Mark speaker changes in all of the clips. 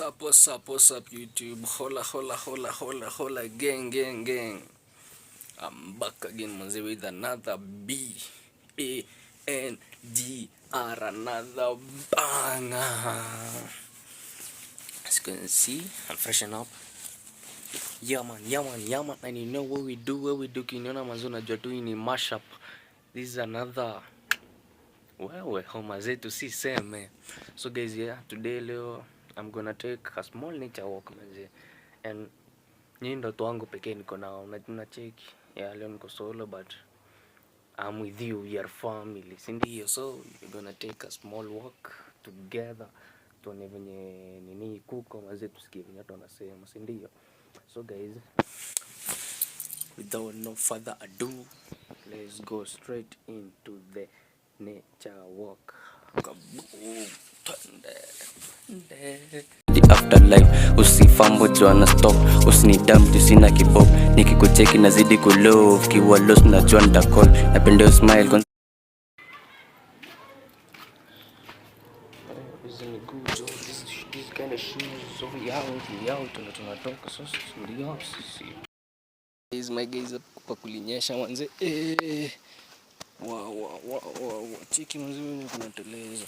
Speaker 1: What's up, YouTube? Hola, gang. I'm back again, manze, with another BANGR, another banger. As you can see, I'm freshen up. Yeah, man. And you know what we do, Kinyona Mazuna Jotui ni mashup. This is another. Well, homa zetu si same. So guys, yeah, today leo I'm gonna take a small nature walk manze. And nyinyi ndo wangu pekee niko nao. Unajua cheki. Yeah, leo niko solo but I'm with you, we are family. Si ndio? So we're gonna take a small walk together. Tuone venye nini kuko manze, tusikie venye watu wanasema, si ndio? So guys, without no further ado, let's go straight into the nature walk.
Speaker 2: The afterlife usifambo jwana stop usinidam tusina kibop nikikucheki nazidi kulove kiwa lost na jua nitakol napenda smile
Speaker 1: This kind of shoes over out tunatoka sasa ndio sisi. My guys hapa kulinyesha manze. Wow. Cheki manze kunateleza.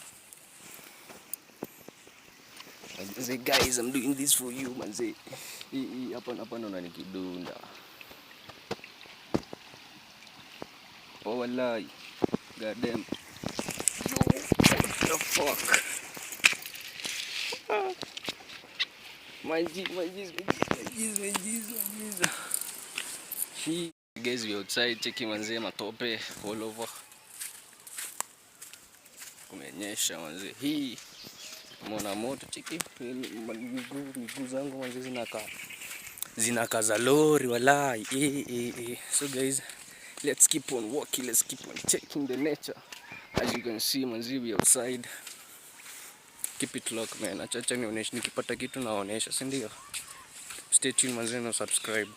Speaker 1: Say guys, I'm doing this for you manze. Hapa ndo nanikidunda. Oh wallahi. God damn. Yo, what the fuck? My G's. Guys, we outside cheki manze, matope all over. Kumenyesha manze. Hii mwana moto cheki miguu zangu manze zinakaza lori wallahi. So guys, let's keep on walking, let's keep on checking the nature. As you can see manze, we outside. Keep it locked man. Acha nionyeshe nikipata kitu naonesha, si ndio? Stay tuned manze na subscribe.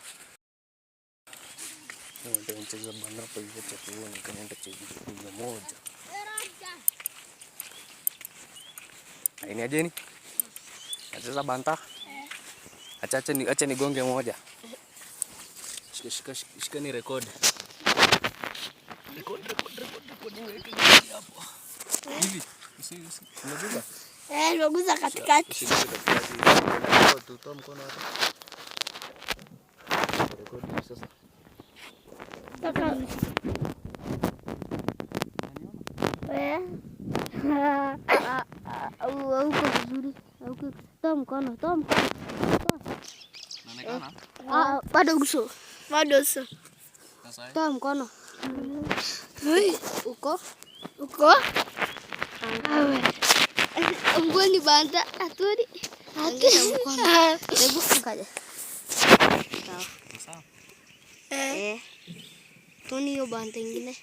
Speaker 1: Ndio mchezo bana hapo hivi tuone kama nitacheza moja. Ini aje ni? Acheza banta? Acha nigonge moja. Shika ni record. Record niweke hapo. Hivi. Unaguza?
Speaker 3: Nimeguza katikati.
Speaker 1: Tutoa mkono hapo. Record sasa.
Speaker 3: Uko vizuri. Toa mkono.
Speaker 1: Naonekana?
Speaker 3: Bado uso. Toa mkono. Uko? Mbona banta aturi? Mkono. Hebu kaja.
Speaker 1: Sawa.
Speaker 3: Toni hiyo banta ingine.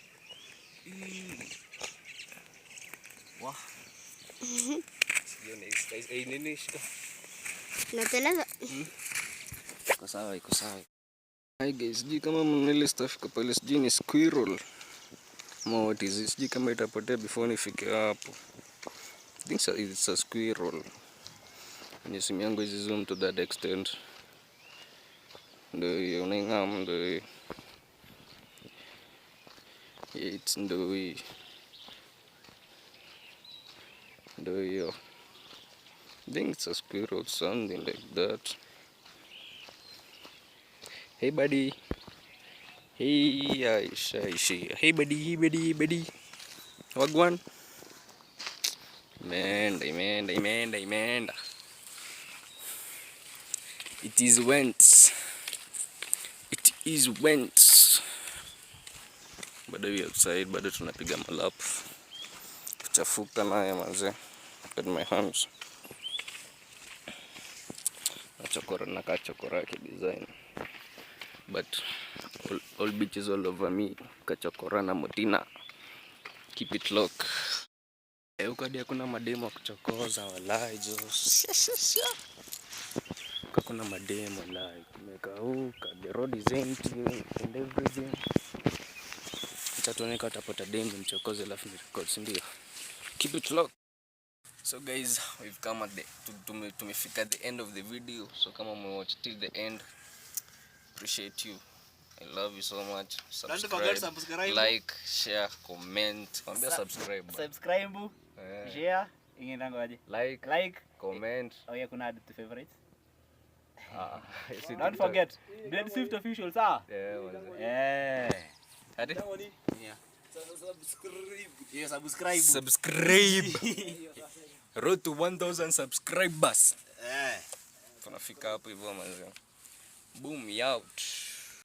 Speaker 1: Wah. Hiyo nini shika?
Speaker 3: Nateleza.
Speaker 1: Iko sawa. Hi guys, sijui kama mnele stuff kwa pale, sijui ni squirrel. What is this? Sijui kama itapotea before nifike hapo. I think so, it's a squirrel. Kwenye simu yangu hizi zoom to that extent. Ndio hiyo unaingam ndio hiyo. It's ndio hiyo. I think it's a squirrel, something like that. Hey buddy. Hey Aisha. Hey buddy. Wagwan. Imeenda. It is went. Bado we outside, bado tunapiga malap. Kuchafuka naye manze. With my hands. Nachokora ke design. But all bitches all over me. Kachokora na motina. Keep it lock. Ukadi hakuna mademo kuchokoza wallahi jo. Hakuna mademo wallahi. Kumekauka, the road is empty and everything. Acha tuone kama utapata demo mchokoze alafu ni record, si ndio? Keep it locked. So guys, we've come at the tumefika at the end of the video. So kama umewatch till the end, appreciate you. I love you so much.
Speaker 4: Don't forget subscribe,
Speaker 1: like, share, comment. Subscribe.
Speaker 4: Subscribe, share, ingendangoaje?
Speaker 1: Like, comment.
Speaker 4: Oh yeah, kuna add to favorites.
Speaker 1: Don't
Speaker 4: Don't forget, Blade Swift official, sir.
Speaker 1: Yeah. Adi?
Speaker 4: Yeah. Subscribe.
Speaker 1: Subscribe. Road to 1000 subscribers. Tunafika hapo hivyo manzi. Boom, out.